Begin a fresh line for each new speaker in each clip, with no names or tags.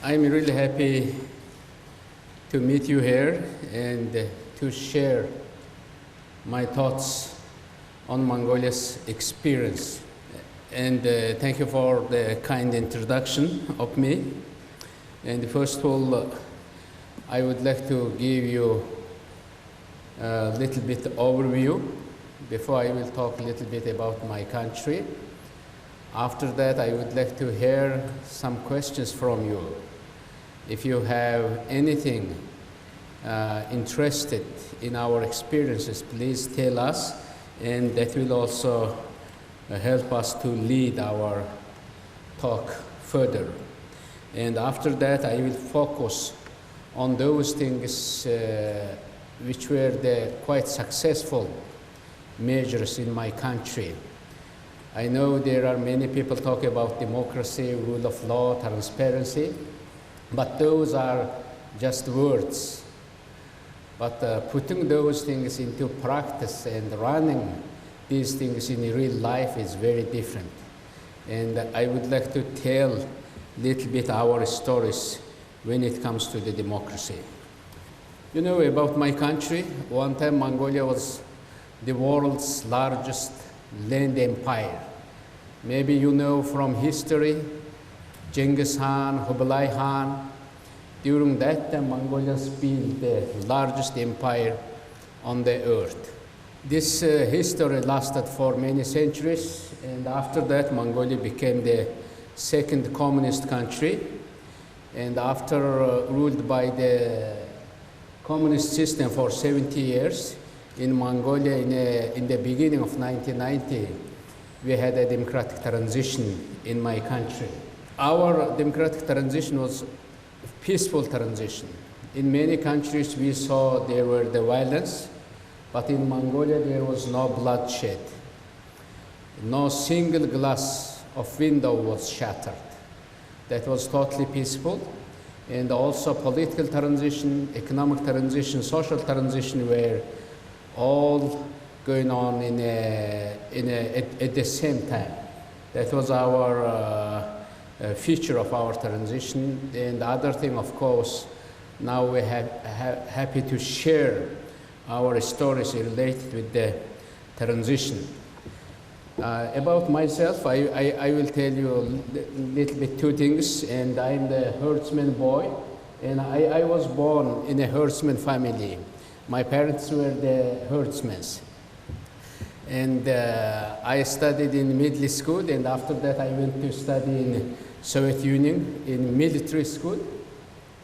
I'm really happy to meet you here and to share my thoughts on Mongolia's experience. And thank you for the kind introduction of me. And first of all, I would like to give you a little bit overview before I will talk a little bit about my country. After that, I would like to hear some questions from you. If you have anything interested in our experiences, please tell us, and that will also help us to lead our talk further. And after that, I will focus on those things which were the quite successful measures in my country. I know there are many people talking about democracy, rule of law, transparency, but those are just words. But putting those things into practice and running these things in real life is very different. And I would like to tell a little bit our stories when it comes to the democracy. You know about my country, one time Mongolia was the world's largest land empire. Maybe you know from history, Genghis Khan, Kublai Khan. During that time, Mongolia built the largest empire on the earth. This history lasted for many centuries, and after that, Mongolia became the second communist country. And after ruled by the communist system for 70 years, in Mongolia, in the beginning of 1990, we had a democratic transition in my country. Our democratic transition was a peaceful transition. In many countries, we saw there were the violence, but in Mongolia, there was no bloodshed. No single glass of window was shattered. That was totally peaceful. And also political transition, economic transition, social transition were all going on at the same time. That was our feature of our transition. And the other thing, of course, now we have happy to share our stories related with the transition. About myself, I will tell you a little bit two things. And I'm the herdsman boy, and I was born in a herdsman family. My parents were the herdsmen. And I studied in middle school, and after that I went to study in Soviet Union in military school.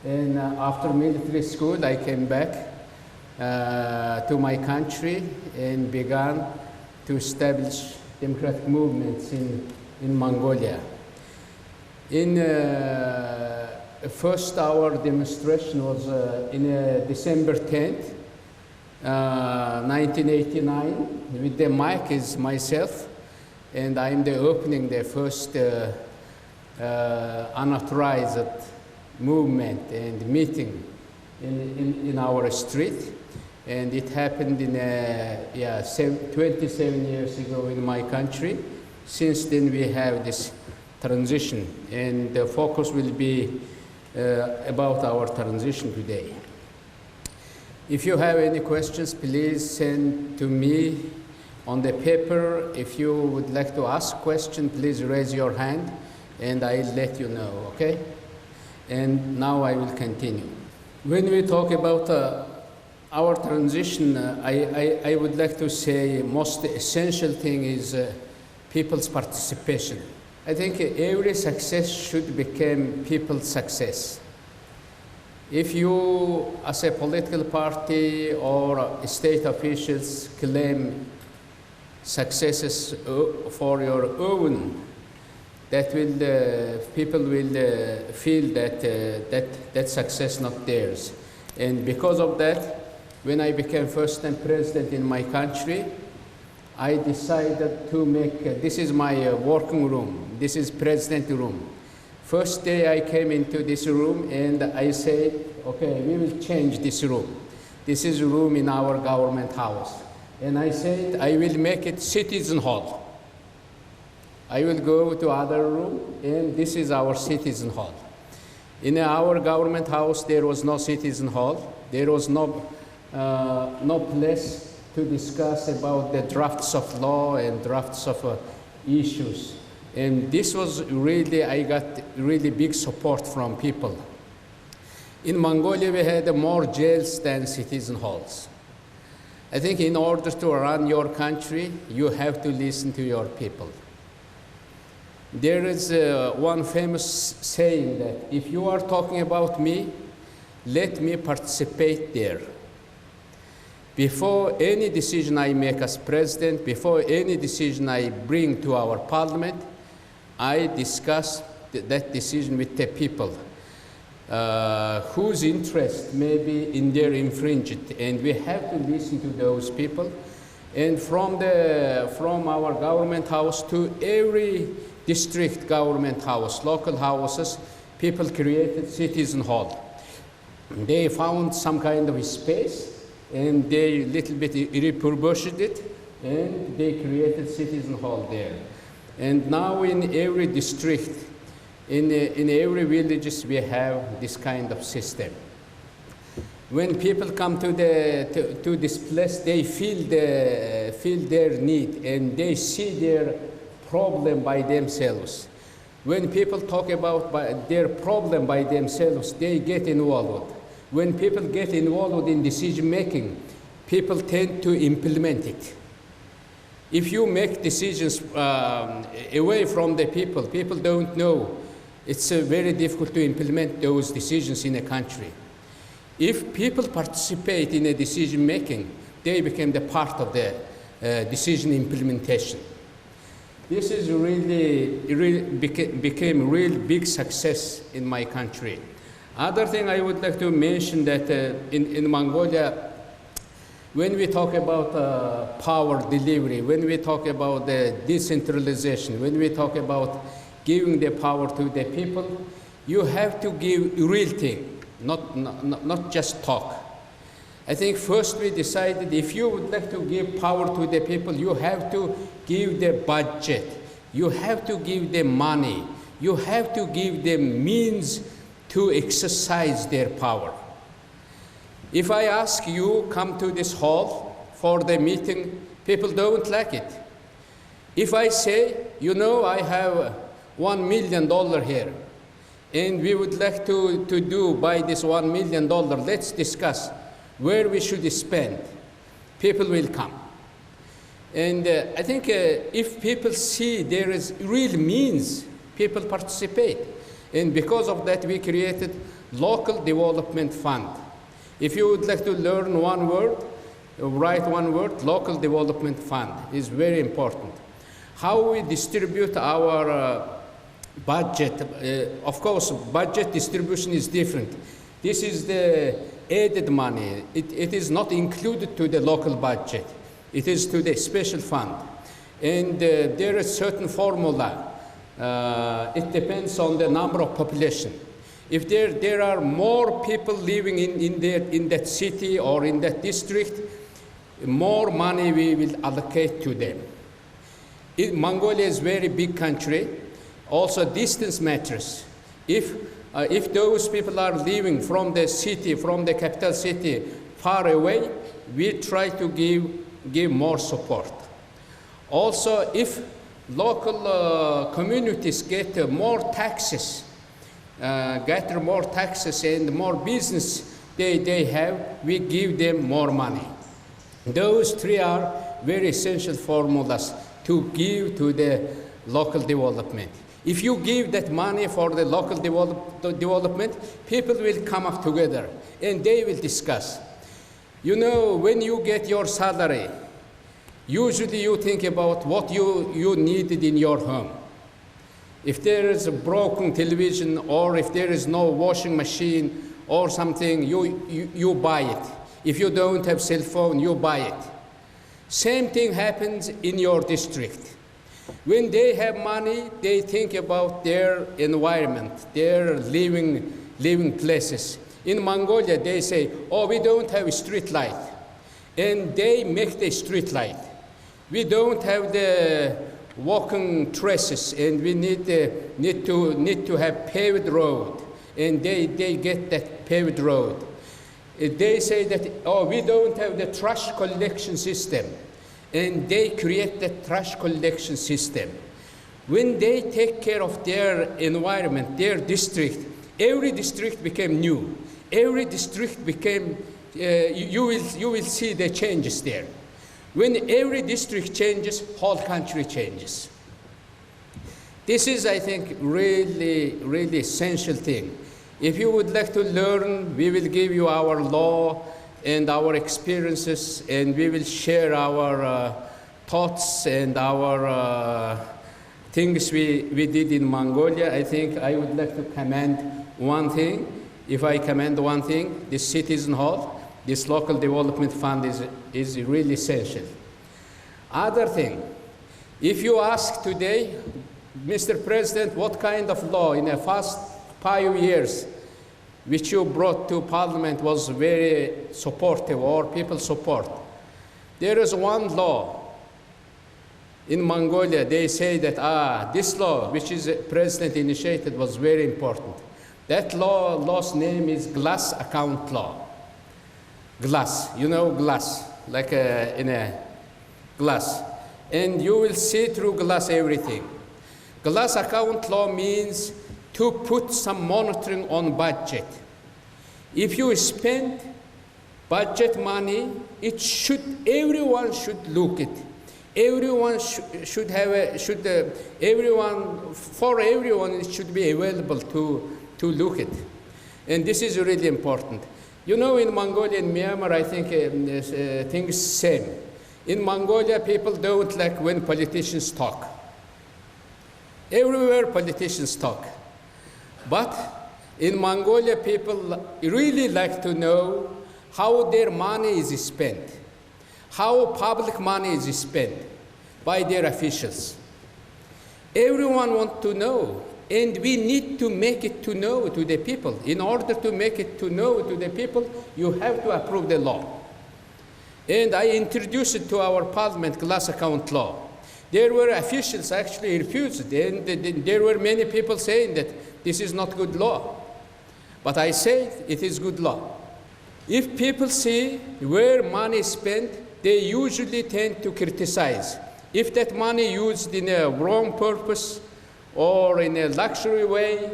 And after military school, I came back to my country and began to establish democratic movements in Mongolia. In first our demonstration was in December 10th, 1989, with the mic is myself, and I'm opening the first unauthorized movement and meeting in our street. And it happened in 27 years ago in my country. Since then we have this transition, and the focus will be about our transition today. If you have any questions, please send to me on the paper. If you would like to ask a question, please raise your hand, and I'll let you know, okay? And now I will continue. When we talk about our transition, I would like to say most essential thing is people's participation. I think every success should become people's success. If you, as a political party or state officials, claim successes for your own, that will people will feel that success not theirs. And because of that, when I became first-time president in my country, I decided to make, this is my working room, this is president room. First day I came into this room and I said, okay, we will change this room. This is a room in our government house. And I said, I will make it citizen hall. I will go to other room, and this is our citizen hall. In our government house, there was no citizen hall. There was no place to discuss about the drafts of law and drafts of issues. And this was really, I got really big support from people. In Mongolia, we had more jails than citizen halls. I think in order to run your country, you have to listen to your people. There is one famous saying that if you are talking about me, let me participate there. Before any decision I make as president, before any decision I bring to our parliament, I discuss that decision with the people whose interest may be in their infringed, and we have to listen to those people. And from our government house to every district government house, local houses, people created citizen hall. They found some kind of space, and they little bit refurbished it, and they created citizen hall there. And now in every district, in every villages, we have this kind of system. When people come to this place, they feel their need, and they see their problem by themselves. When people talk about their problem by themselves, they get involved. When people get involved in decision making, people tend to implement it. If you make decisions away from the people, people don't know. It's very difficult to implement those decisions in a country. If people participate in a decision making, they become the part of the decision implementation. This is really became real big success in my country. Other thing I would like to mention that in Mongolia, when we talk about power delivery, when we talk about the decentralization, when we talk about giving the power to the people, you have to give real thing, not just talk. I think first we decided if you would like to give power to the people, you have to give the budget, you have to give them money, you have to give them means to exercise their power. If I ask you come to this hall for the meeting, people don't like it. If I say, you know, I have $1 million here, and we would like to do by this $1 million, let's discuss where we should spend, people will come. And I think if people see there is real means, people participate. And because of that, we created Local Development Fund. If you would like to learn one word, write one word, Local Development Fund is very important. How we distribute our budget, of course, budget distribution is different. This is the added money. It is not included to the local budget. It is to the special fund. And there is certain formula. It depends on the number of population. If there are more people living in that city or in that district, more money we will allocate to them. Mongolia is a very big country. Also, distance matters. If those people are living from the city, from the capital city, far away, we try to give more support. Also, if local communities get more taxes, and more business they have, we give them more money. Those three are very essential formulas to give to the local development. If you give that money for the local development, people will come up together and they will discuss. You know, when you get your salary, usually you think about what you needed in your home. If there is a broken television or if there is no washing machine or something, you buy it. If you don't have cell phone, you buy it. Same thing happens in your district. When they have money, they think about their environment, their living places. In Mongolia, they say, oh, we don't have a street light. And they make the street light. We don't have the walking traces, and we need to have paved road. and they get that paved road. They say that, oh, we don't have the trash collection system, and they create the trash collection system. When they take care of their environment, their district, every district became new. Every district became, you will see the changes there. When every district changes, whole country changes. This is, I think, really, really essential thing. If you would like to learn, we will give you our law and our experiences, and we will share our thoughts and our things we did in Mongolia. I think I would like to commend one thing. If I commend one thing, this Citizen Hall, this local development fund is really essential. Other thing, if you ask today, Mr. President, what kind of law in the past 5 years which you brought to Parliament was very supportive or people support? There is one law in Mongolia. They say that, this law, which is President initiated, was very important. That law's name is Glass Account Law. Glass, you know glass, like in a glass. And you will see through glass everything. Glass Account Law means to put some monitoring on budget. If you spend budget money, everyone should look it. Everyone should have for everyone it should be available to look at. And this is really important. You know, in Mongolia and Myanmar, I think things same. In Mongolia, people don't like when politicians talk. Everywhere politicians talk. But in Mongolia, people really like to know how their money is spent, how public money is spent by their officials. Everyone wants to know, and we need to make it to know to the people. In order to make it to know to the people, you have to approve the law. And I introduced it to our Parliament, Glass Account Law. There were officials actually refused it, and there were many people saying that this is not good law. But I say it is good law. If people see where money is spent, they usually tend to criticize. If that money used in a wrong purpose or in a luxury way,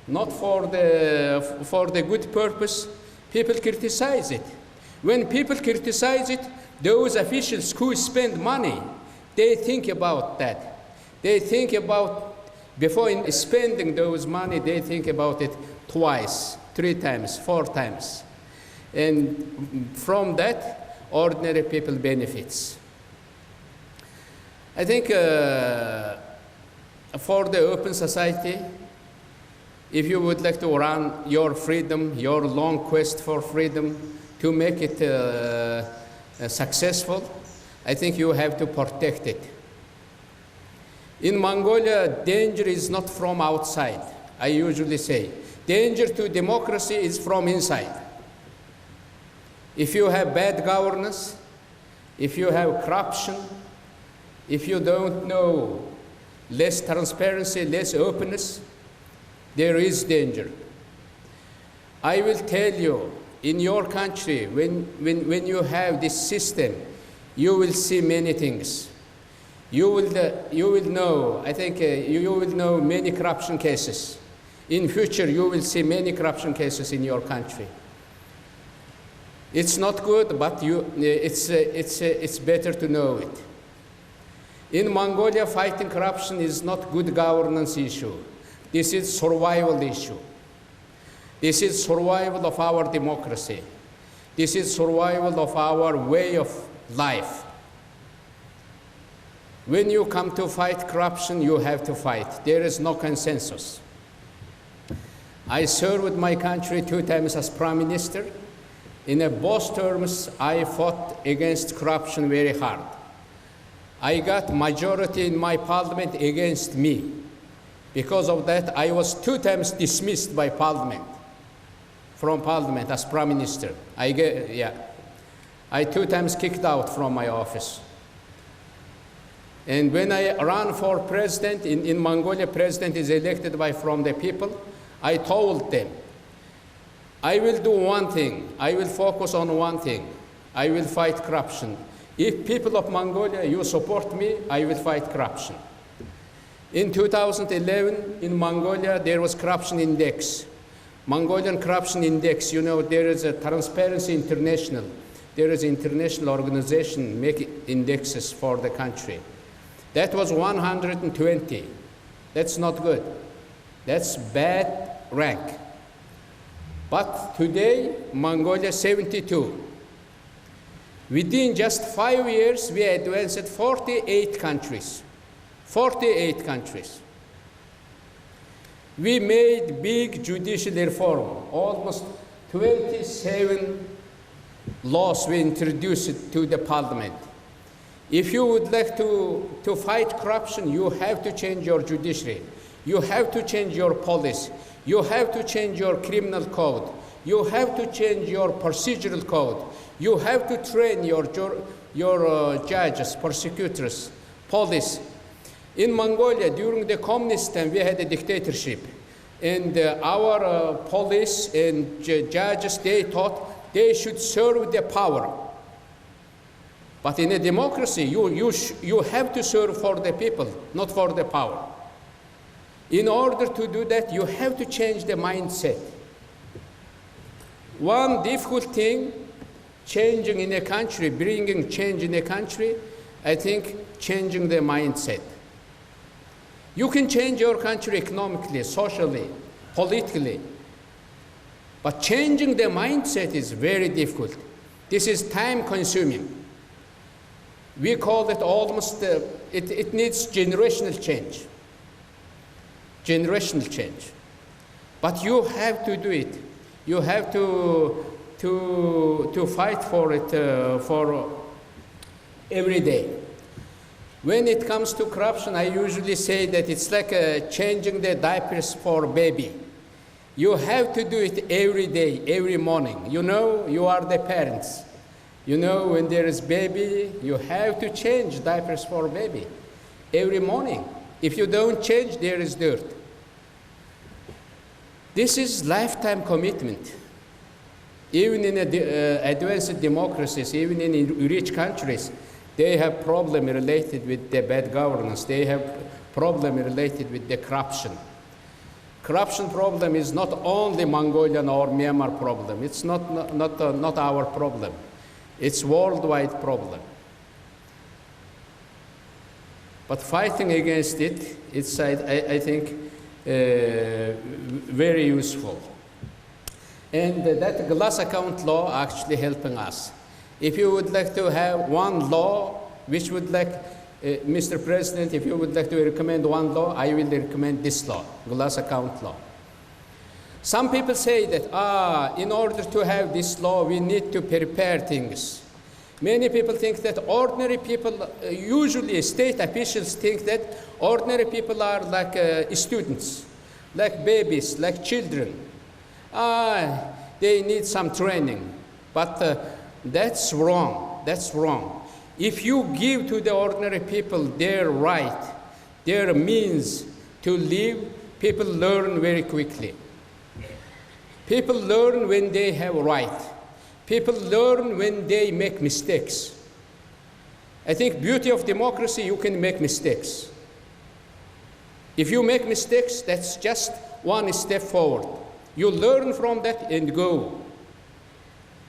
not for the good purpose, people criticize it. When people criticize it, those officials who spend money, they think about that. They think about, before spending those money, they think about it twice, 3 times, 4 times. And from that, ordinary people benefits. I think for the open society, if you would like to run your freedom, your long quest for freedom, to make it successful, I think you have to protect it. In Mongolia, danger is not from outside. I usually say, danger to democracy is from inside. If you have bad governance, if you have corruption, if you don't know less transparency, less openness, there is danger. I will tell you, in your country, when you have this system, you will see many things. You will know, I think you will know many corruption cases. In future, you will see many corruption cases in your country. It's not good, but it's better to know it. In Mongolia, fighting corruption is not good governance issue. This is survival issue. This is survival of our democracy. This is survival of our way of life. When you come to fight corruption, you have to fight. There is no consensus. I served my country 2 times as Prime Minister. In both terms, I fought against corruption very hard. I got majority in my parliament against me. Because of that, I was 2 times dismissed by parliament, from parliament as Prime Minister. I 2 times kicked out from my office. And when I ran for president, in Mongolia, president is elected from the people. I told them, I will do one thing. I will focus on one thing. I will fight corruption. If people of Mongolia, you support me, I will fight corruption. In 2011, in Mongolia, there was corruption index. Mongolian corruption index, you know, there is a Transparency International. There is an international organization making indexes for the country. That was 120. That's not good. That's bad rank. But today, Mongolia 72. Within just 5 years, we advanced 48 countries. 48 countries. We made big judicial reform. Almost 27 laws we introduced to the parliament. If you would like to fight corruption, you have to change your judiciary. You have to change your police. You have to change your criminal code. You have to change your procedural code. You have to train your judges, prosecutors, police. In Mongolia, during the communist time, we had a dictatorship. And our police and judges, they thought they should serve the power. But in a democracy, you have to serve for the people, not for the power. In order to do that, you have to change the mindset. One difficult thing, changing in a country, bringing change in a country, I think changing the mindset. You can change your country economically, socially, politically, but changing the mindset is very difficult. This is time-consuming. We call it almost, it needs generational change. Generational change. But you have to do it. You have to fight for it for every day. When it comes to corruption, I usually say that it's like changing the diapers for baby. You have to do it every day, every morning. You know, you are the parents. You know, when there is baby, you have to change diapers for baby every morning. If you don't change, there is dirt. This is lifetime commitment. Even in advanced democracies, even in rich countries, they have problem related with the bad governance. They have problem related with the corruption. Corruption problem is not only Mongolian or Myanmar problem. It's not our problem. It's worldwide problem. But fighting against it, it's, I think, very useful. And that glass account law actually helping us. If you would like to have one law, which would like, Mr. President, if you would like to recommend one law, I will recommend this law, glass account law. Some people say that, in order to have this law, we need to prepare things. Many people think that ordinary people, usually state officials think that ordinary people are like students, like babies, like children. They need some training. But that's wrong. That's wrong. If you give to the ordinary people their right, their means to live, people learn very quickly. People learn when they have right. People learn when they make mistakes. I think beauty of democracy, you can make mistakes. If you make mistakes, that's just one step forward. You learn from that and go.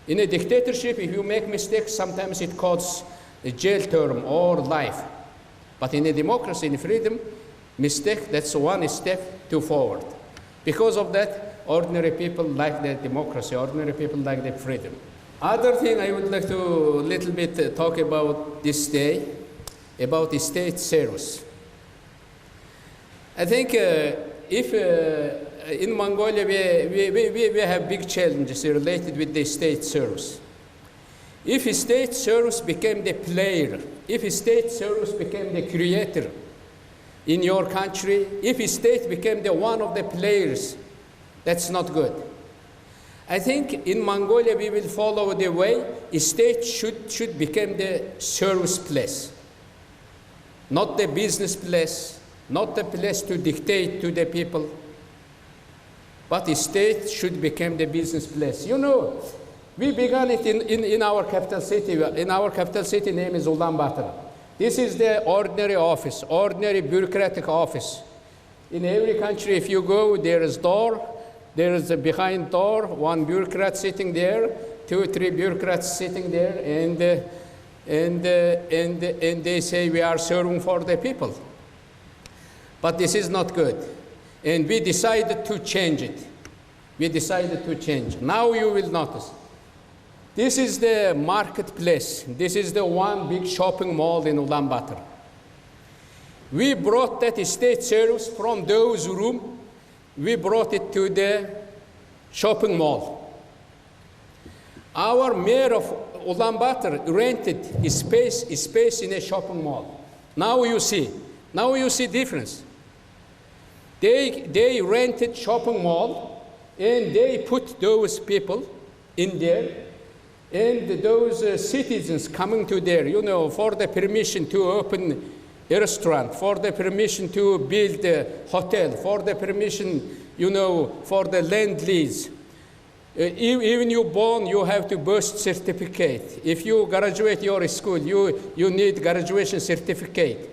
In a dictatorship, if you make mistakes, sometimes it causes a jail term or life. But in a democracy, in freedom, mistake, that's one step to forward. Because of that, ordinary people like the democracy, ordinary people like the freedom. Other thing I would like to little bit talk about this day, about the state service. I think if in Mongolia we have big challenges related with the state service. If state service became the player, if state service became the creator in your country, if state became the one of the players, that's not good. I think in Mongolia we will follow the way state should become the service place, not the business place, not the place to dictate to the people, but the state should become the business place. You know, we began it in our capital city. In our capital city name is Ulaanbaatar. This is the ordinary office, ordinary bureaucratic office. In every country, if you go, there is door, there is a behind door, one bureaucrat sitting there, 2 or 3 bureaucrats sitting there, and they say we are serving for the people. But this is not good. And we decided to change it. We decided to change. Now you will notice. This is the marketplace. This is the one big shopping mall in Ulaanbaatar. We brought that state service from those rooms. We brought it to the shopping mall. Our mayor of Ulaanbaatar rented a space in a shopping mall. Now you see difference. They rented shopping mall and they put those people in there, and those citizens coming to there, you know, for the permission to open a restaurant, for the permission to build a hotel, for the permission, you know, for the land lease. Even you born, you have to birth certificate. If you graduate your school, you need graduation certificate.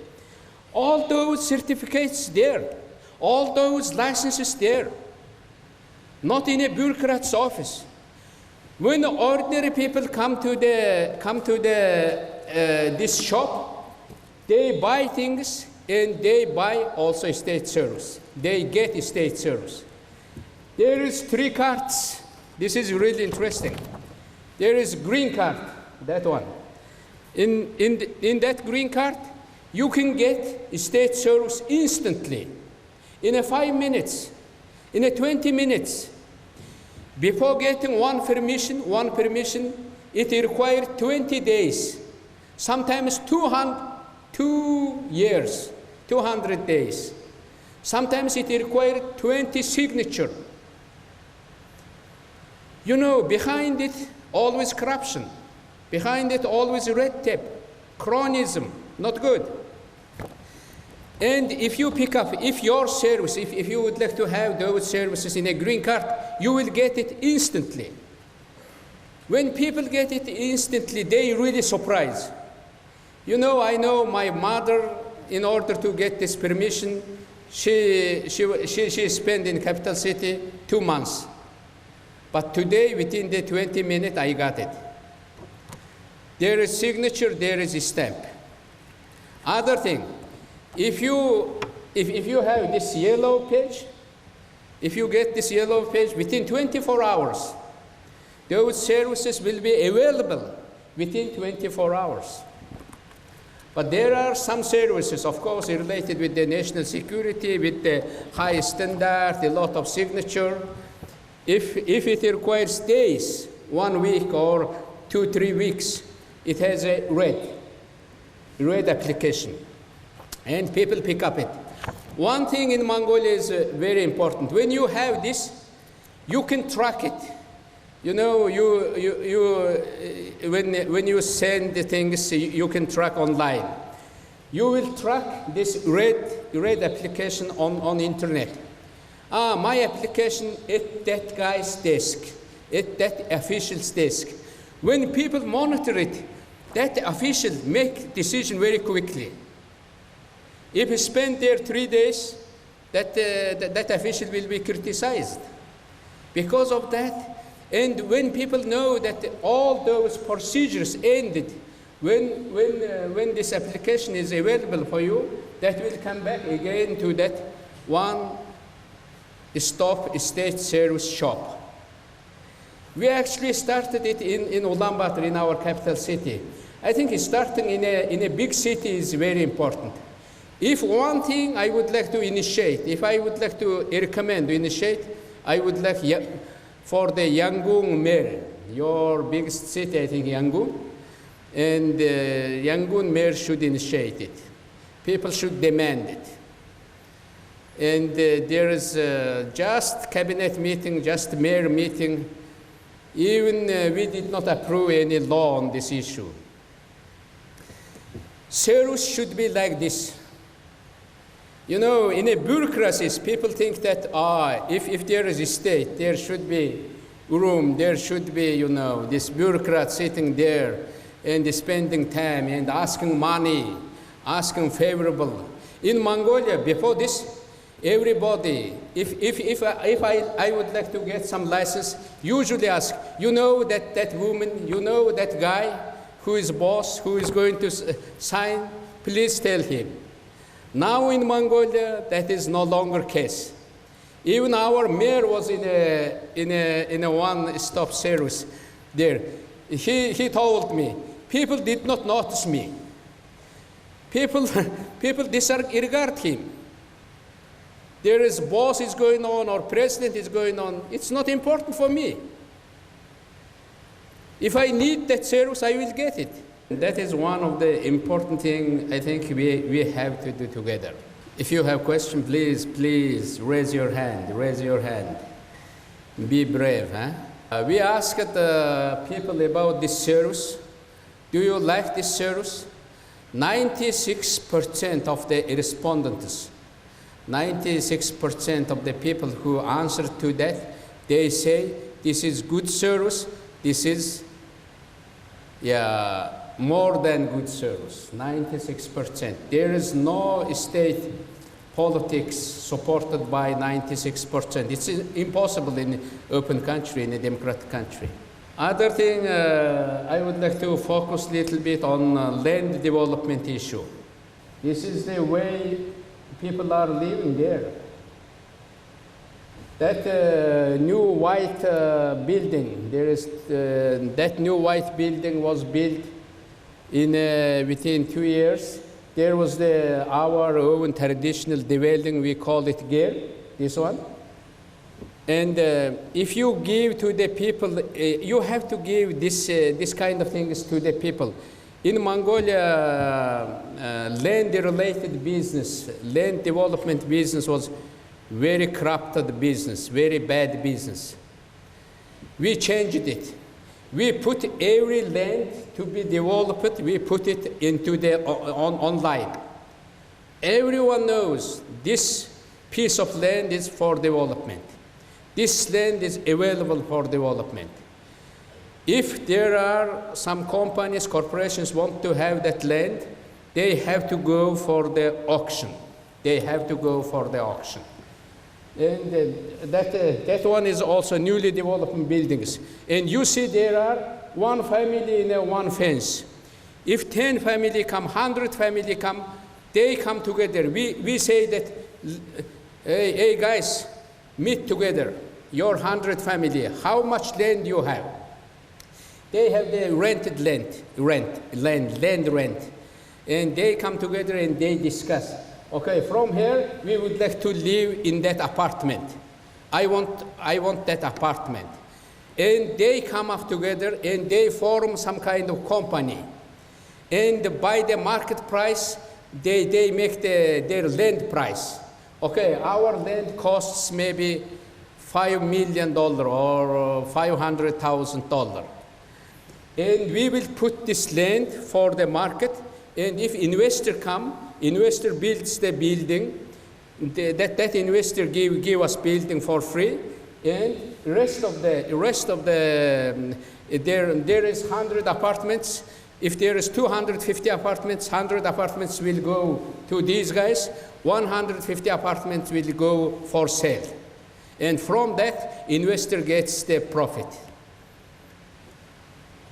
All those certificates there, all those licenses there, not in a bureaucrat's office. When ordinary people come to this shop, they buy things and they buy also state service. They get state service. There is 3 cards. This is really interesting. There is green card, that one. In that green card, you can get state service instantly, in 5 minutes, in 20 minutes. Before getting one permission, it requires 20 days, sometimes 2 years, 200 days. Sometimes it requires 20 signatures. You know, behind it, always corruption. Behind it, always red tape, cronyism, not good. And if you pick up, if your service, if you would like to have those services in a green card, you will get it instantly. When people get it instantly, they really surprised. You know, I know my mother, in order to get this permission, she spent in capital city 2 months. But today, within the 20 minutes, I got it. There is signature, there is a stamp. Other thing, if you have this yellow page, if you get this yellow page within 24 hours, those services will be available within 24 hours. But there are some services, of course, related with the national security, with the high standard, a lot of signature. If it requires days, 1 week or 2, 3 weeks, it has a red application. And people pick up it. One thing in Mongolia is very important. When you have this, you can track it. You know, when you send the things, you can track online. You will track this red application on internet. My application at that guy's desk, at that official's desk. When people monitor it, that official make decision very quickly. If he spend there 3 days, that official will be criticized. Because of that, and when people know that all those procedures ended, when this application is available for you, that will come back again to that one-stop state service shop. We actually started it in Ulaanbaatar, in our capital city. I think starting in a big city is very important. If one thing I would like to initiate, if I would like to recommend to initiate, I would like for the Yangon mayor, your biggest city, I think, Yangon, and Yangon mayor should initiate it. People should demand it. And there is just cabinet meeting, just mayor meeting. Even we did not approve any law on this issue. Service should be like this. You know, in a bureaucracies, people think that if there is a state, there should be room, there should be, you know, this bureaucrat sitting there and spending time and asking money, asking favorable. In Mongolia, before this, everybody, if I would like to get some license, usually ask, you know that woman, you know that guy who is boss, who is going to sign, please tell him. Now in Mongolia, that is no longer case. Even our mayor was in a one-stop service there. He told me, people did not notice me. People disregard him. There is boss is going on or president is going on. It's not important for me. If I need that service, I will get it. That is one of the important things I think we have to do together. If you have questions, please raise your hand. Raise your hand. Be brave. Huh? We asked the people about this service. Do you like this service? 96% of the respondents, 96% of the people who answered to that, they say this is good service. This is more than good service, 96%. There is no state politics supported by 96%. It's impossible in an open country, in a democratic country. Other thing, I would like to focus a little bit on land development issue. This is the way people are living there. That new white building, that new white building was built within 2 years. There was our own traditional dwelling, we call it ger, this one. And if you give to the people, you have to give this kind of things to the people. In Mongolia, land-related business, land development business was very corrupted business, very bad business. We changed it. We put every land to be developed, we put it into the online. Everyone knows this piece of land is for development. This land is available for development. If there are some companies, corporations want to have that land, they have to go for the auction. They have to go for the auction. And that one is also newly developed buildings. And you see there are one family in one fence. If 10 family come, 100 family come, they come together. We say that, hey guys, meet together, your 100 family, how much land you have? They have the rented land rent. And they come together and they discuss. Okay, from here, we would like to live in that apartment. I want that apartment. And they come up together and they form some kind of company. And by the market price, they make their land price. Okay, our land costs maybe $5 million or $500,000. And we will put this land for the market. And if investor come, investor builds the building, that investor give us building for free, and there is 100 apartments. If there is 250 apartments, 100 apartments will go to these guys, 150 apartments will go for sale. And from that, investor gets the profit.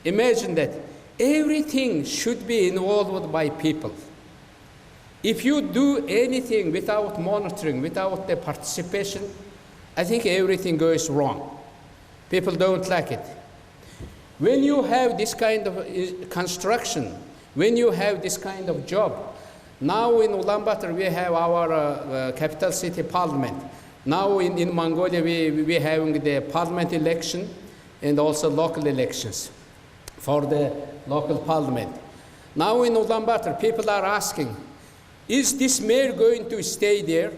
Imagine that. Everything should be involved by people. If you do anything without monitoring, without the participation, I think everything goes wrong. People don't like it. When you have this kind of construction, when you have this kind of job, now in Ulaanbaatar we have our capital city parliament. Now in Mongolia we are having the parliament election and also local elections for the local parliament. Now in Ulaanbaatar, people are asking, is this mayor going to stay there?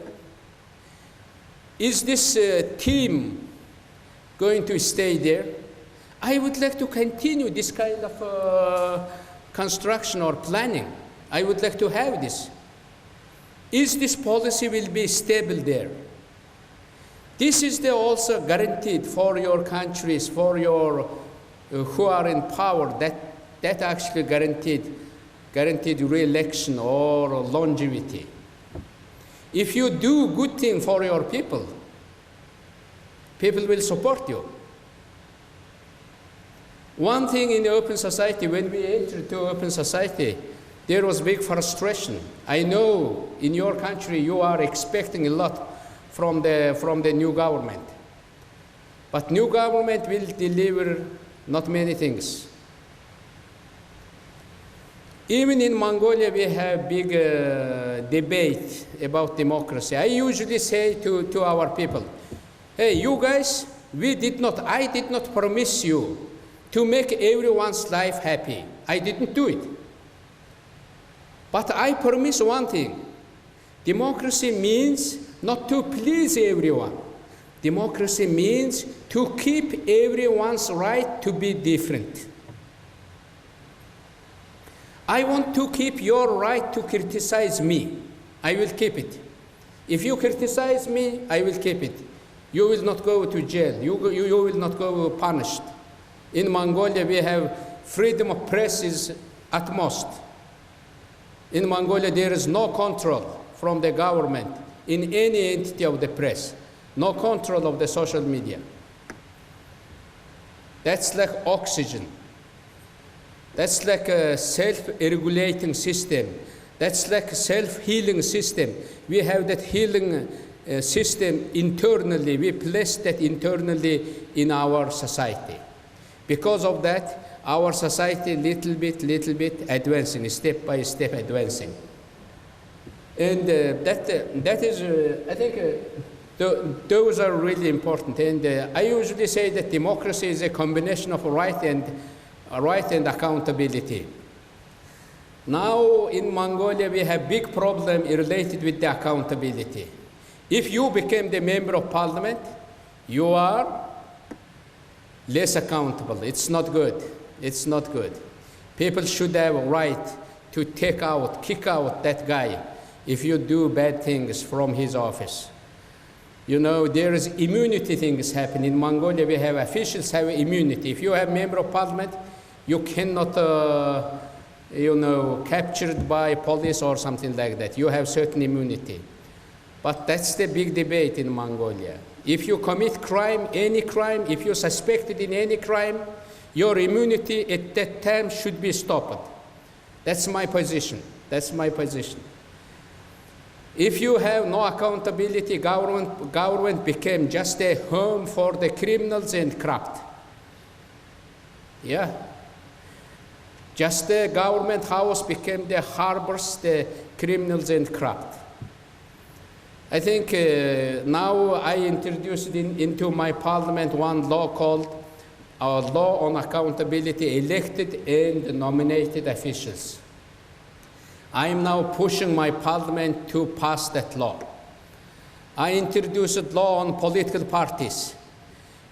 Is this team going to stay there? I would like to continue this kind of construction or planning. I would like to have this. Is this policy will be stable there? This is the also guaranteed for your countries, for your who are in power, that actually guaranteed re-election or longevity. If you do good thing for your people, people will support you. One thing in the open society, when we entered to open society, there was big frustration. I know in your country you are expecting a lot from the new government. But new government will deliver not many things. Even in Mongolia, we have big debate about democracy. I usually say to our people, hey, you guys, I did not promise you to make everyone's life happy. I didn't do it. But I promise one thing. Democracy means not to please everyone. Democracy means to keep everyone's right to be different. I want to keep your right to criticize me. I will keep it. If you criticize me, I will keep it. You will not go to jail. You will not go punished. In Mongolia, we have freedom of press is at most. In Mongolia, there is no control from the government in any entity of the press. No control of the social media. That's like oxygen. That's like a self-regulating system. That's like a self-healing system. We have that healing system internally. We place that internally in our society. Because of that, our society little bit advancing, step by step advancing. And that is, I think, those are really important. And I usually say that democracy is a combination of right and accountability. Now in Mongolia, we have big problem related with the accountability. If you became the member of parliament, you are less accountable. It's not good. It's not good. People should have a right to kick out that guy if you do bad things from his office. You know, there is immunity things happen. In Mongolia, we have officials have immunity. If you have member of parliament, you cannot, captured by police or something like that. You have certain immunity. But that's the big debate in Mongolia. If you commit crime, any crime, if you're suspected in any crime, your immunity at that time should be stopped. That's my position. That's my position. If you have no accountability, government became just a home for the criminals and corrupt. Yeah. Just the government house became the harbors, the criminals and corrupt. I think now I introduced into my parliament one law called our Law on Accountability Elected and Nominated Officials. I am now pushing my parliament to pass that law. I introduced a law on political parties.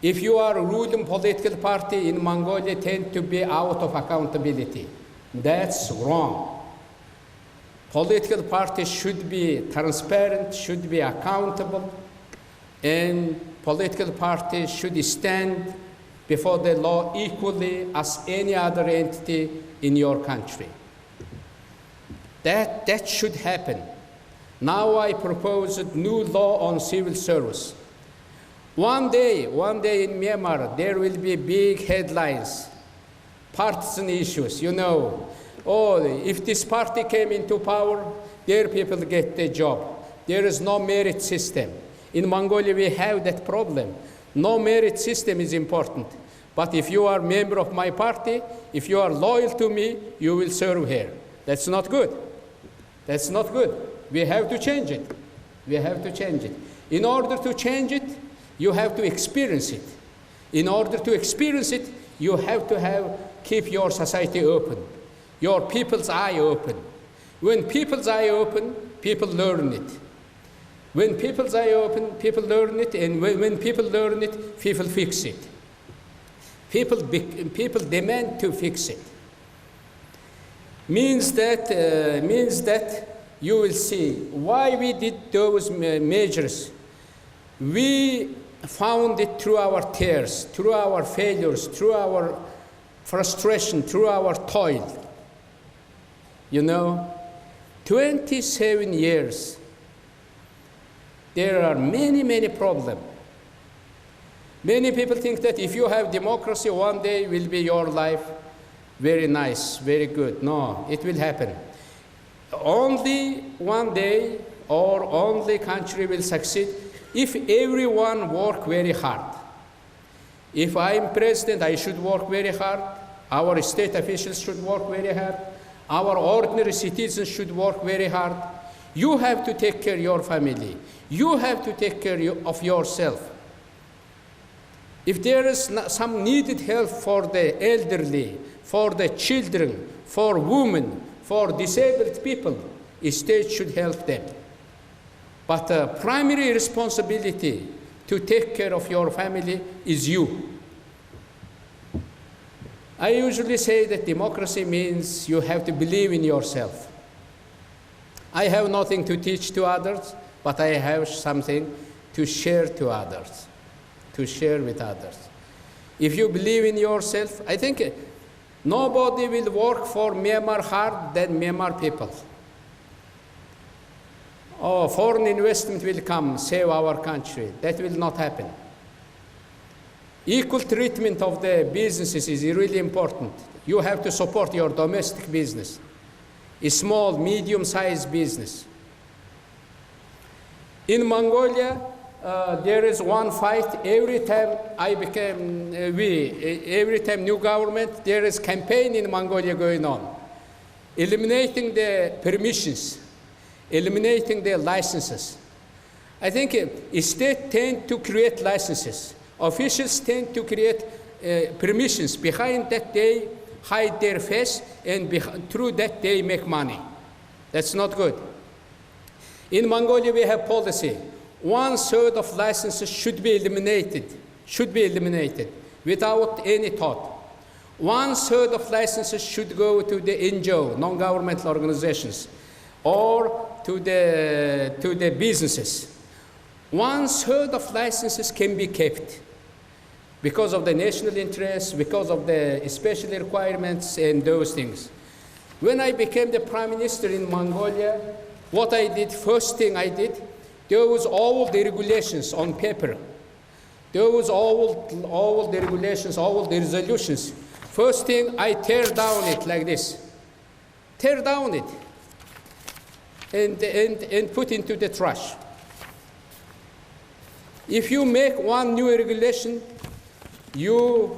If you are a ruling political party in Mongolia, tend to be out of accountability. That's wrong. Political parties should be transparent, should be accountable, and political parties should stand before the law equally as any other entity in your country. That should happen. Now I propose a new law on civil service. One day in Myanmar, there will be big headlines, partisan issues, you know. Oh, if this party came into power, their people get the job. There is no merit system. In Mongolia, we have that problem. No merit system is important. But if you are a member of my party, if you are loyal to me, you will serve here. That's not good. That's not good. We have to change it. We have to change it. In order to change it, you have to experience it. In order to experience it, you have to keep your society open, your people's eye open. When people's eye open, people learn it. When people's eye open, people learn it, and when people learn it, people fix it. People demand to fix it. Means that you will see why we did those measures. We found it through our tears, through our failures, through our frustration, through our toil. 27 years, there are many, many problems. Many people think that if you have democracy, one day will be your life very nice, very good. No, it will happen. Only one day or only country will succeed if everyone work very hard. If I'm president, I should work very hard. Our state officials should work very hard. Our ordinary citizens should work very hard. You have to take care of your family. You have to take care of yourself. If there is some needed help for the elderly, for the children, for women, for disabled people, the state should help them. But the primary responsibility to take care of your family is you. I usually say that democracy means you have to believe in yourself. I have nothing to teach to others, but I have something to share to others, to share with others. If you believe in yourself, I think nobody will work for Myanmar hard than Myanmar people. Oh, foreign investment will come, save our country. That will not happen. Equal treatment of the businesses is really important. You have to support your domestic business, a small, medium-sized business. In Mongolia, there is one fight. Every time every time new government, there is campaign in Mongolia going on, eliminating the permissions, eliminating the licenses. I think states tend to create licenses. Officials tend to create permissions. Behind that, they hide their face, and through that, they make money. That's not good. In Mongolia, we have policy. 1/3 of licenses should be eliminated without any thought. 1/3 of licenses should go to the NGO, non-governmental organizations, or to the businesses. 1/3 of licenses can be kept because of the national interest, because of the special requirements and those things. When I became the prime minister in Mongolia, what I did, first thing I did, those all the regulations on paper, those all the regulations, all the resolutions, first thing I tear down it like this, tear down it, and put into the trash. If you make one new regulation, you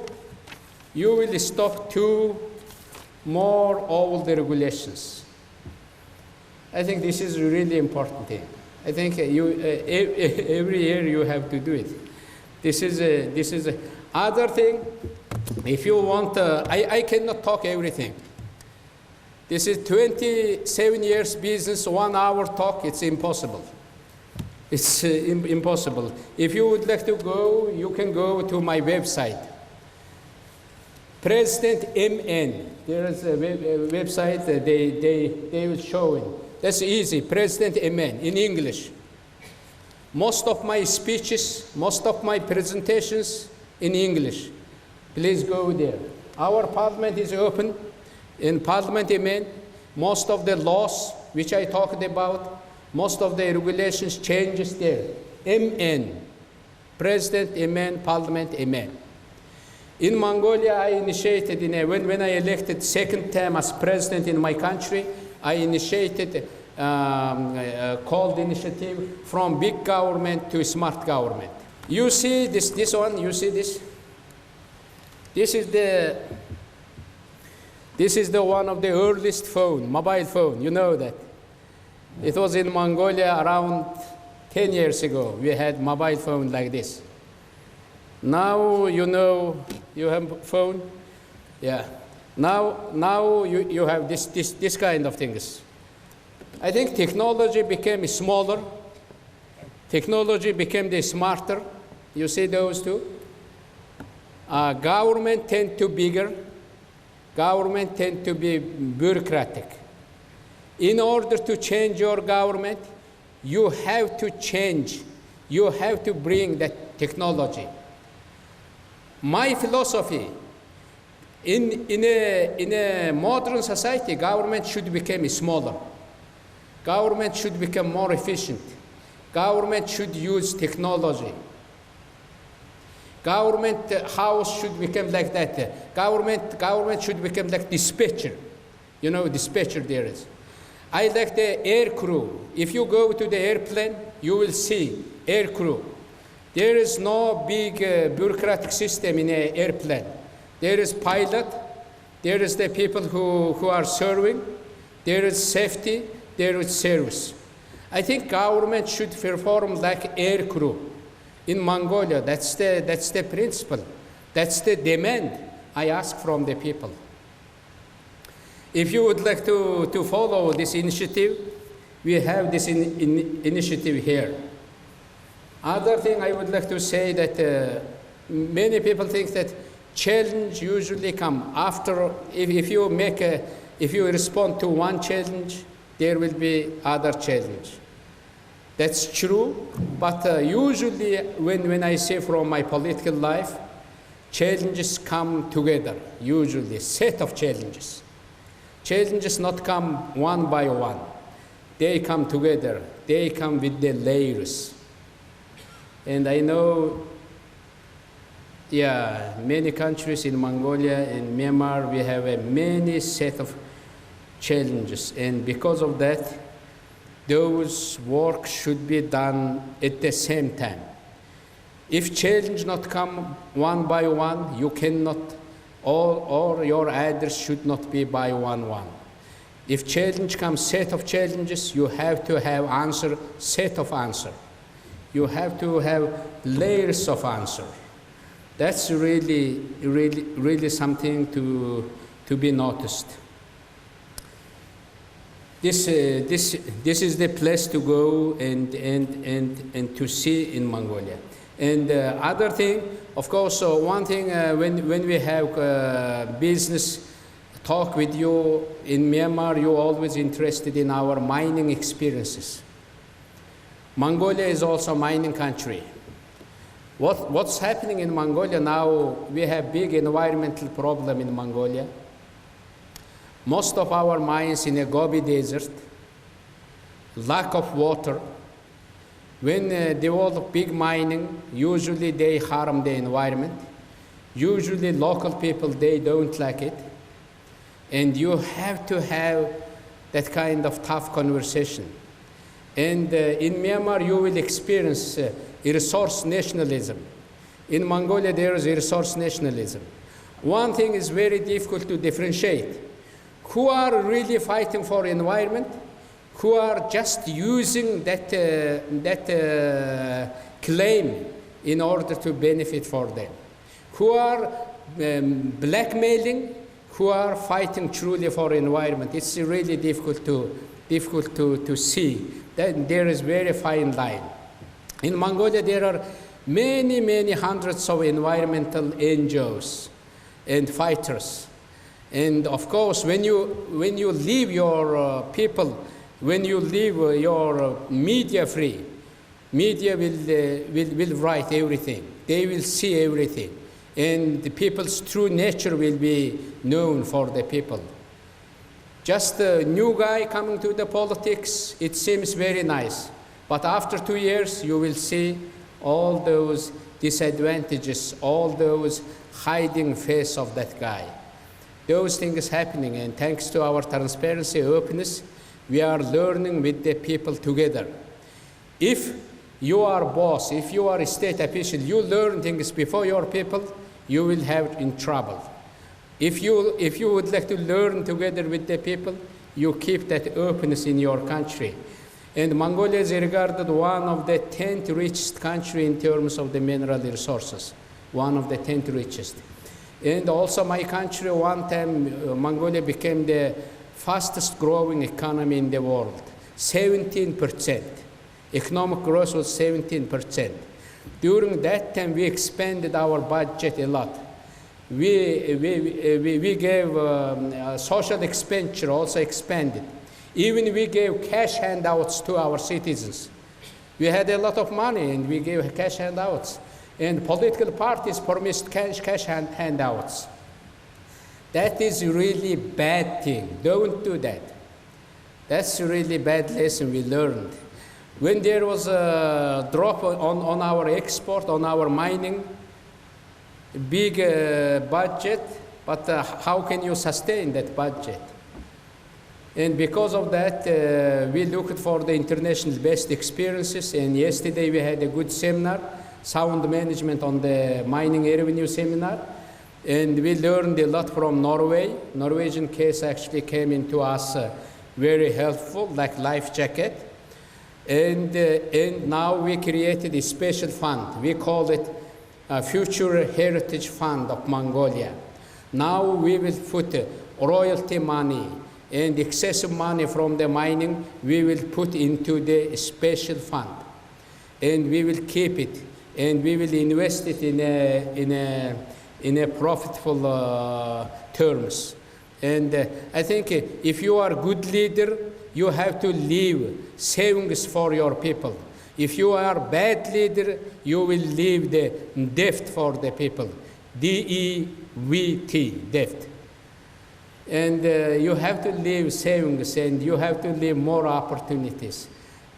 will stop 2 more old regulations. I think this is a really important thing. I think every year you have to do it. This is a other thing. If you want, I cannot talk everything. This is 27 years business, 1 hour talk. It's impossible. It's impossible. If you would like to go, you can go to my website. President MN. There is a website that they will show it. That's easy. President MN in English. Most of my speeches, most of my presentations in English. Please go there. Our parliament is open. In Parliament MN, most of the laws which I talked about, most of the regulations changes there. MN, President MN, Parliament MN. In Mongolia, I initiated, when I elected second term as president in my country, I initiated called initiative from big government to smart government. You see this one, you see this? This is the one of the earliest phone, mobile phone, you know that. It was in Mongolia around 10 years ago. We had mobile phone like this. Now you have phone. Yeah. Now you have this kind of things. I think technology became smaller. Technology became smarter. You see those two? Government tend to be bigger. Government tend to be bureaucratic. In order to change your government, you have to change. You have to bring that technology. My philosophy, in a modern society, government should become smaller. Government should become more efficient. Government should use technology. Government house should become like that. Government should become like dispatcher. You know, dispatcher there is. I like the air crew. If you go to the airplane, you will see air crew. There is no big bureaucratic system in an airplane. There is pilot. There is the people who are serving. There is safety. There is service. I think government should perform like air crew. In Mongolia, that's the principle. That's the demand I ask from the people. If you would like to follow this initiative, we have this initiative here. Other thing I would like to say that many people think that challenge usually come after, if you respond to one challenge, there will be other challenge. That's true, but usually when I say from my political life, challenges come together, usually, set of challenges. Challenges not come one by one. They come together. They come with the layers. And I know, many countries in Mongolia and Myanmar, we have a many set of challenges. And because of that, those work should be done at the same time. If challenge not come one by one, you cannot, or your ideas should not be by one. If challenge comes set of challenges, you have to have answer, set of answer. You have to have layers of answer. That's really something to be noticed. This is the place to go and to see in Mongolia. And other thing, of course, one thing when we have business talk with you in Myanmar, you're always interested in our mining experiences. Mongolia is also a mining country. What's happening in Mongolia now, we have big environmental problem in Mongolia. Most of our mines in the Gobi Desert, lack of water. When they develop big mining, usually they harm the environment. Usually local people, they don't like it. And you have to have that kind of tough conversation. And in Myanmar, you will experience resource nationalism. In Mongolia, there is resource nationalism. One thing is very difficult to differentiate. Who are really fighting for environment? Who are just using that claim in order to benefit for them? Who are blackmailing? Who are fighting truly for environment? It's really difficult to see. That there is very fine line. In Mongolia, there are many hundreds of environmental NGOs and fighters. And of course, when you leave your people, when you leave your media free, media will write everything. They will see everything. And the people's true nature will be known for the people. Just a new guy coming to the politics, it seems very nice. But after 2 years, you will see all those disadvantages, all those hiding face of that guy. Those things happening, and thanks to our transparency, openness, we are learning with the people together. If you are boss, if you are a state official, you learn things before your people, you will have in trouble. If you would like to learn together with the people, you keep that openness in your country. And Mongolia is regarded one of the 10th richest country in terms of the mineral resources, one of the 10th richest. And also my country, one time, Mongolia became the fastest growing economy in the world, 17%. Economic growth was 17%. During that time, we expanded our budget a lot. We gave social expenditure also expanded. Even we gave cash handouts to our citizens. We had a lot of money and we gave cash handouts. And political parties promised cash handouts. That is really bad thing. Don't do that. That's a really bad lesson we learned. When there was a drop on our export, on our mining, big budget, but how can you sustain that budget? And because of that, we looked for the international best experiences, and yesterday we had a good seminar, sound management on the mining revenue seminar, and we learned a lot from Norway. Norwegian case actually came into us very helpful, like life jacket. And now we created a special fund. We call it Future Heritage Fund of Mongolia. Now we will put royalty money and excessive money from the mining, we will put into the special fund. And we will keep it, and we will invest it in a profitable terms. And I think if you are a good leader, you have to leave savings for your people. If you are a bad leader, you will leave the debt for the people. D-E-V-T, debt. And you have to leave savings, and you have to leave more opportunities.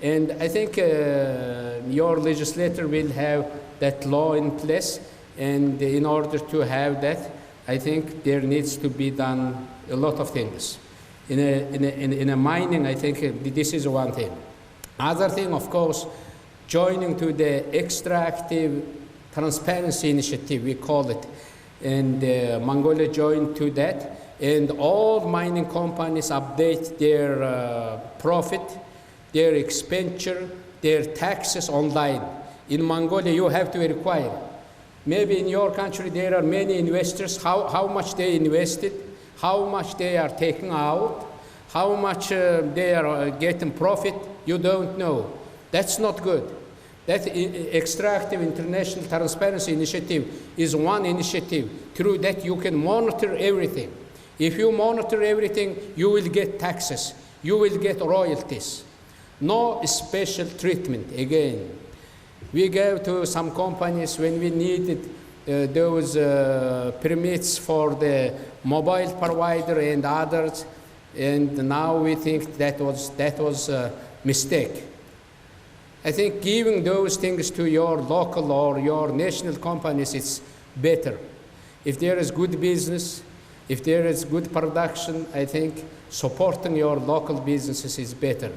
And I think your legislator will have that law in place, and in order to have that, I think there needs to be done a lot of things. In a mining, I think this is one thing. Other thing, of course, joining to the extractive transparency initiative, we call it, and Mongolia joined to that, and all mining companies update their profit, their expenditure, their taxes online. In Mongolia, you have to require. Maybe in your country there are many investors, how much they invested, how much they are taking out, how much they are getting profit, you don't know. That's not good. That extractive international transparency initiative is one initiative. Through that you can monitor everything. If you monitor everything, you will get taxes, you will get royalties. No special treatment again. We gave to some companies when we needed those permits for the mobile provider and others, and now we think that was a mistake. I think giving those things to your local or your national companies is better. If there is good business, if there is good production, I think supporting your local businesses is better.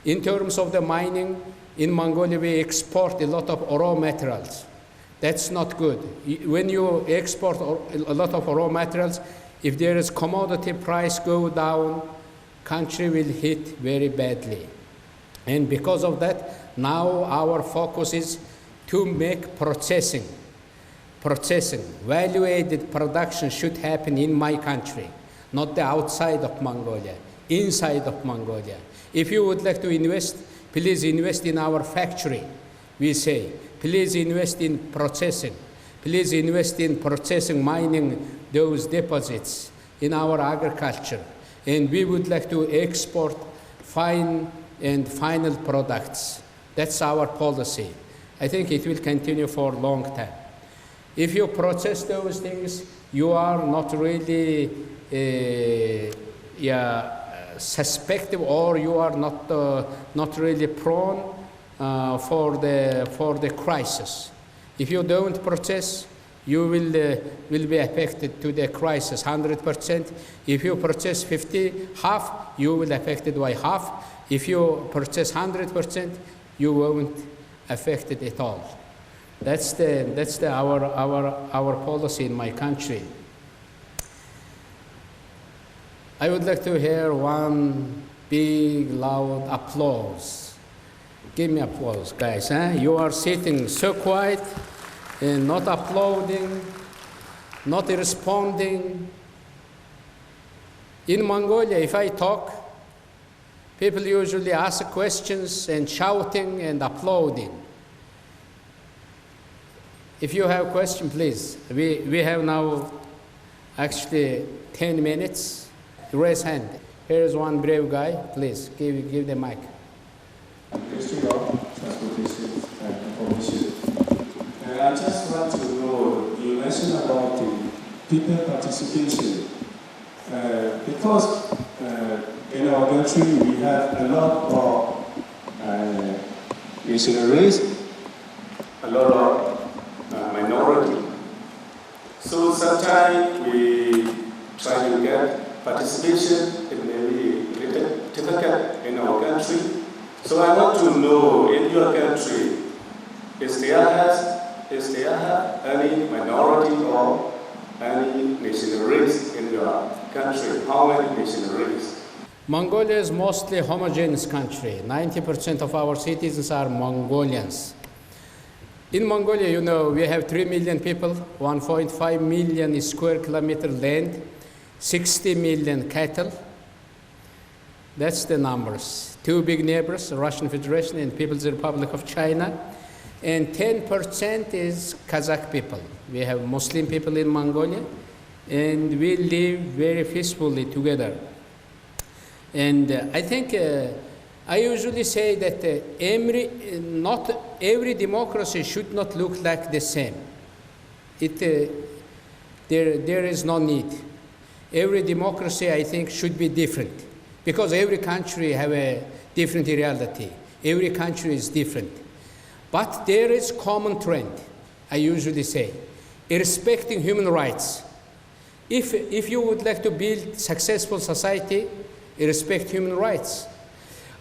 In terms of the mining, in Mongolia we export a lot of raw materials. That's not good. When you export a lot of raw materials, if there is commodity price go down, country will hit very badly. And because of that, now our focus is to make processing. Value-added production should happen in my country, not the outside of Mongolia, inside of Mongolia. If you would like to invest, please invest in our factory, we say. Please invest in processing. Please invest in processing, mining those deposits in our agriculture. And we would like to export fine and final products. That's our policy. I think it will continue for a long time. If you process those things, you are not really suspected, or you are not really prone for the crisis. If you don't process, you will be affected to the crisis 100%. If you process 50, half, you will be affected by half. If you process 100%, you won't affected at all. That's our policy in my country. I would like to hear one big, loud applause. Give me applause, guys. You are sitting so quiet and not applauding, not responding. In Mongolia, if I talk, people usually ask questions and shouting and applauding. If you have a question, please. We have now actually 10 minutes. Raise hand. Here is one brave guy. Please, give the mic.
I just want to know, you mentioned about the people participation. Because in our country we have a lot of missionaries, a lot of minority. So sometimes we try to get participation. It may be a little difficult in our country. So I want to know, in your country, is there any minority or any missionaries in your country? How many missionaries?
Mongolia is mostly homogeneous country. 90% of our citizens are Mongolians. In Mongolia, you know, we have 3 million people, 1.5 million square kilometer land, 60 million cattle. That's the numbers. 2 big neighbors, Russian Federation and People's Republic of China. And 10% is Kazakh people. We have Muslim people in Mongolia, and we live very peacefully together. And I think I usually say that not every democracy should not look like the same. There is no need. Every democracy, I think, should be different, because every country have a different reality. Every country is different. But there is common trend, I usually say, respecting human rights. If you would like to build successful society, respect human rights.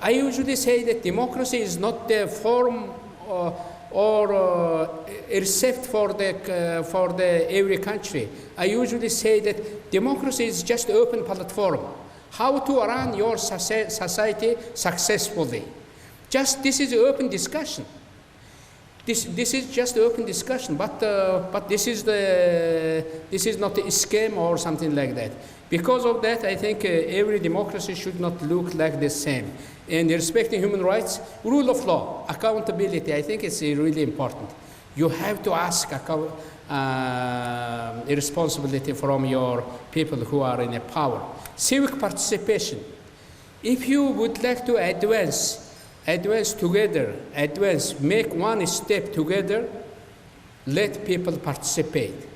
I usually say that democracy is not the form or recept for every country. I usually say that democracy is just an open platform. How to run your society successfully. This is an open discussion. This is just an open discussion, but this is not a scam or something like that. Because of that, I think every democracy should not look like the same. And respecting human rights, rule of law, accountability, I think it's really important. You have to ask responsibility from your people who are in power. Civic participation. If you would like to advance together, make one step together, let people participate.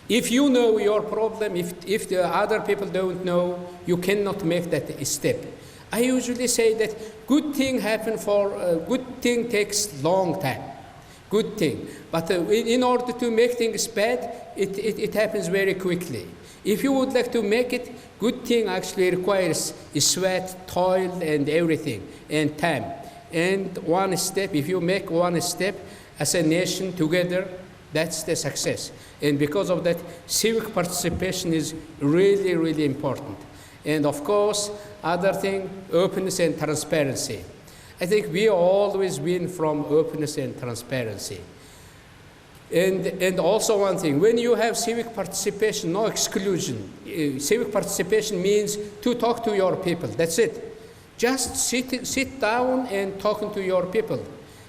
If you know your problem, if the other people don't know, you cannot make that step. I usually say that good thing takes long time. Good thing. But in order to make things bad, it happens very quickly. If you would like to make it, good thing actually requires sweat, toil, and everything, and time. And one step, if you make one step as a nation together, that's the success. And because of that, civic participation is really, really important. And of course, other thing, openness and transparency. I think we always win from openness and transparency. And also one thing, when you have civic participation, no exclusion. Civic participation means to talk to your people, that's it. Just sit down and talking to your people.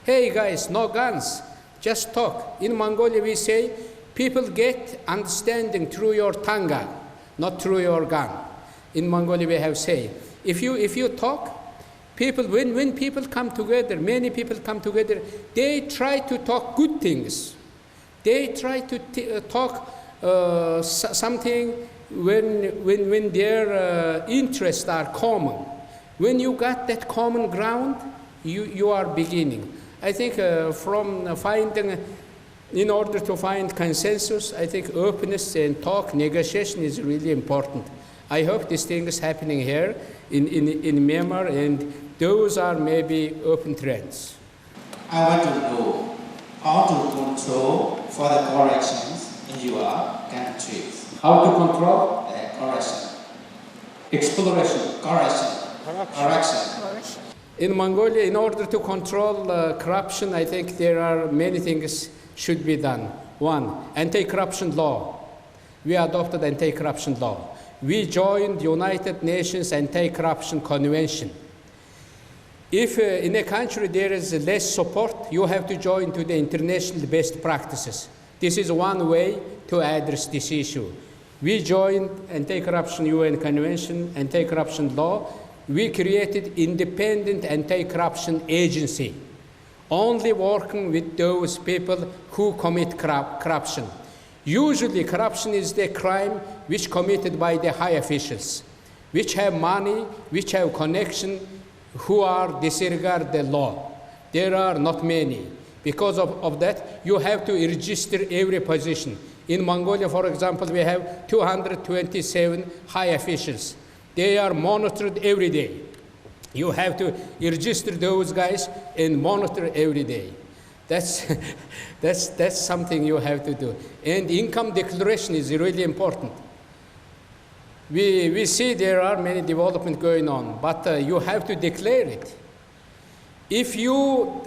Hey guys, no guns, just talk. In Mongolia we say, people get understanding through your tanga, not through your gun. In Mongolia we have say, if you talk, people, when people come together, many people come together, they try to talk good things. They try to talk something when their interests are common. When you got that common ground, you are beginning. I think in order to find consensus, I think openness and talk, negotiation is really important. I hope this thing is happening here in Myanmar, and those are maybe open trends.
I want to know how to control for the corrections in your countries.
How to control?
Correction.
Exploration.
Correction.
In Mongolia, in order to control corruption, I think there are many things should be done. One, anti-corruption law. We adopted anti-corruption law. We joined the United Nations Anti-Corruption Convention. If in a country there is less support, you have to join to the international best practices. This is one way to address this issue. We joined Anti-Corruption UN Convention, Anti-Corruption Law. We created independent anti-corruption agency, only working with those people who commit corruption. Usually corruption is the crime which committed by the high officials, which have money, which have connection, who are disregard the law. There are not many. Because of that, you have to register every position. In Mongolia, for example, we have 227 high officials. They are monitored every day. You have to register those guys and monitor every day. That's something you have to do. And income declaration is really important. We see there are many development going on, but you have to declare it. If you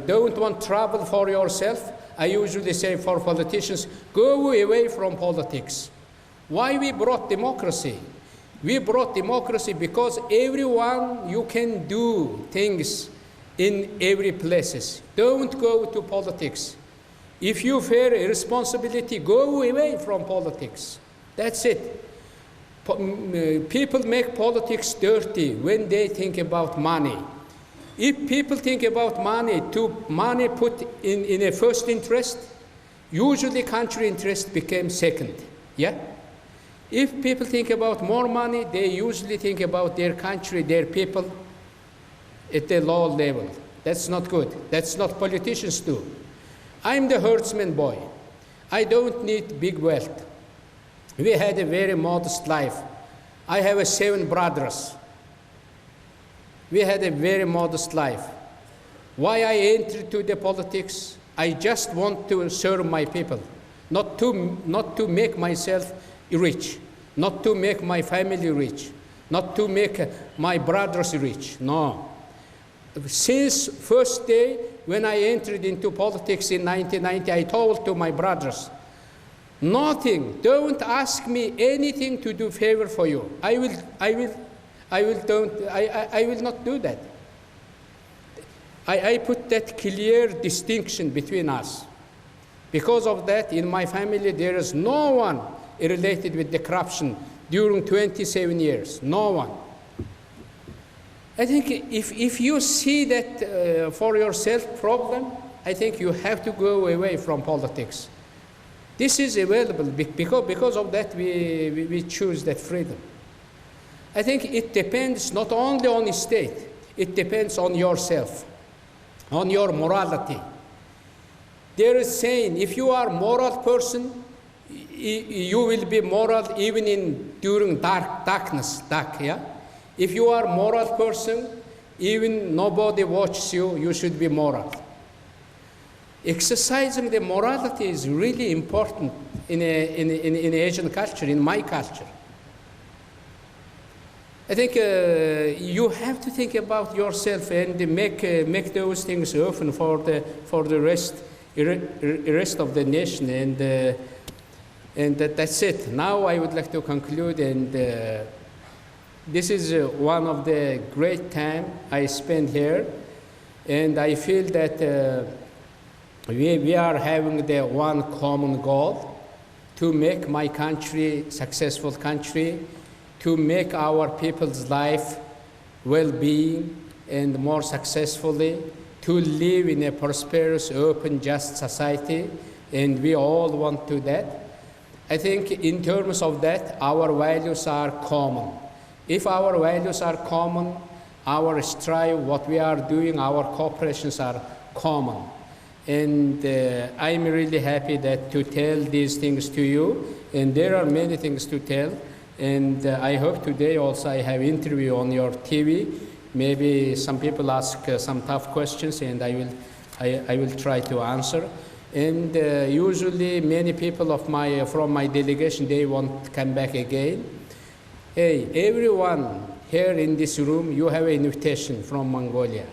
don't want trouble for yourself, I usually say for politicians, go away from politics. Why we brought democracy? We brought democracy because everyone, you can do things in every places. Don't go to politics. If you fear responsibility, go away from politics. That's it. People make politics dirty when they think about money. If people think about money put in a first interest, usually country interest becomes second. Yeah? If people think about more money, they usually think about their country, their people at the low level. That's not good. That's not politicians do. I'm the herdsman boy. I don't need big wealth. We had a very modest life. I have 7 brothers. We had a very modest life. Why I entered to the politics? I just want to serve my people, not to make myself rich, not to make my family rich, not to make my brothers rich. No. Since first day when I entered into politics in 1990, I told to my brothers, nothing, don't ask me anything to do favor for you. I will not do that. I put that clear distinction between us. Because of that, in my family, there is no one related with the corruption during 27 years, no one. I think if you see that for yourself problem, I think you have to go away from politics. This is available because of that we choose that freedom. I think it depends not only on the state, it depends on yourself, on your morality. There is saying, if you are a moral person, you will be moral even during darkness, yeah? If you are a moral person, even nobody watches you, you should be moral. Exercising the morality is really important in Asian culture, in my culture. I think you have to think about yourself and make those things open for the rest of the nation, and that's it. Now I would like to conclude, and this is one of the great time I spent here, and I feel that we are having the one common goal to make my country a successful country, to make our people's life well-being and more successfully, to live in a prosperous, open, just society, and we all want to that. I think in terms of that, our values are common. If our values are common, our strive, what we are doing, our cooperations are common. And I'm really happy that to tell these things to you, and there are many things to tell. And I hope today also I have interview on your TV. Maybe some people ask some tough questions, and I will try to answer. And usually many people from my delegation, they won't come back again. Hey, everyone here in this room, you have an invitation from Mongolia.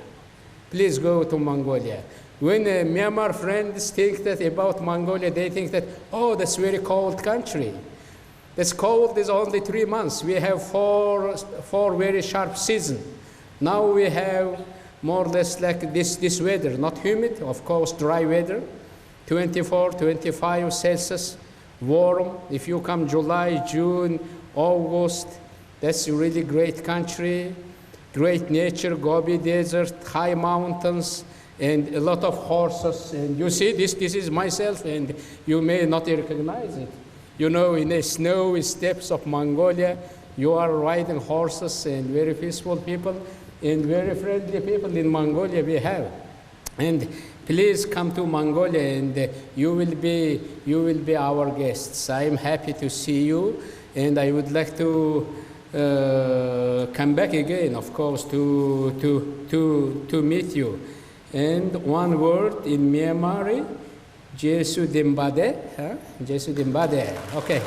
Please go to Mongolia. When Myanmar friends think that about Mongolia, they think that, oh, that's a very cold country. This cold is only 3 months. We have four very sharp seasons. Now we have more or less like this weather, not humid, of course, dry weather, 24, 25 Celsius, warm. If you come July, June, August, that's a really great country, great nature, Gobi Desert, high mountains, and a lot of horses. And you see, this is myself, and you may not recognize it. You know, in the snowy steppes of Mongolia, you are riding horses, and very peaceful people and very friendly people in Mongolia we have. And please come to Mongolia, and you will be our guests. I am happy to see you, and I would like to come back again, of course, to meet you. And one word in Myanmar, Jesu Dimbade, Jesu Dimbade. Okay.